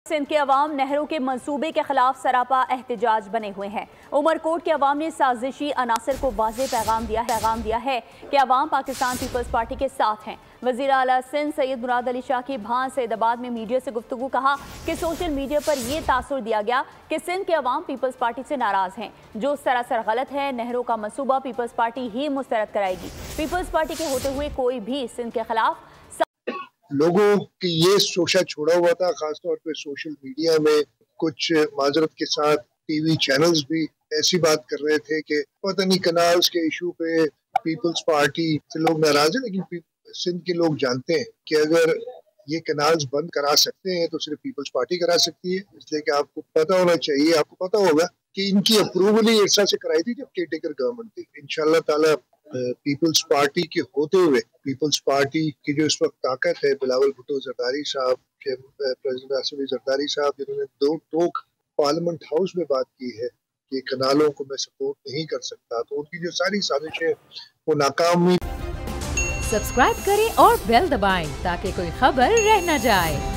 सिंध के अवाम नहरों के मंसूबे के खिलाफ सरापा एहतजाज बने हुए हैं। उमरकोट के अवाम ने साजिशी अनासर को वाज़ेह पैगाम दिया है कि अवाम पाकिस्तान पीपल्स पार्टी के साथ हैं। वज़ीर आला सिंध सैयद मुराद अली शाह की भांज सैयदाबाद में मीडिया से गुफ्तगू कहा कि सोशल मीडिया पर यह तासुर दिया गया कि सिंध के अवाम पीपल्स पार्टी से नाराज हैं, जो सरासर गलत है। नहरों का मंसूबा पीपल्स पार्टी ही मुस्तरद कराएगी। पीपल्स पार्टी के होते हुए कोई भी सिंध के खिलाफ लोगों की ये शोशा छोड़ा हुआ था। खासतौर पे सोशल मीडिया में कुछ माजरत के साथ टीवी चैनल्स भी ऐसी बात कर रहे थे कि पता नहीं कनाल्स के इशू पे पीपल्स पार्टी से लोग नाराज हैं, लेकिन सिंध के लोग जानते हैं कि अगर ये कनाल्स बंद करा सकते हैं तो सिर्फ पीपल्स पार्टी करा सकती है। इसलिए कि आपको पता होना चाहिए, आपको पता होगा कि इनकी अप्रूवल ही इरसा से कराई थी जब केयरटेकर गवर्नमेंट थी। इंशाल्लाह ताला पीपल्स पार्टी के होते हुए पीपल्स पार्टी की जो इस वक्त ताकत है, बिलावल भुट्टो जरदारी साहब के प्रेसिडेंट आसिफ अली जरदारी साहब जिन्होंने दो टोक पार्लियामेंट हाउस में बात की है कि कनालों को मैं सपोर्ट नहीं कर सकता, तो उनकी जो सारी साजिशें वो नाकाम हुई। सब्सक्राइब करें और बेल दबाएं ताकि कोई खबर रह न जाए।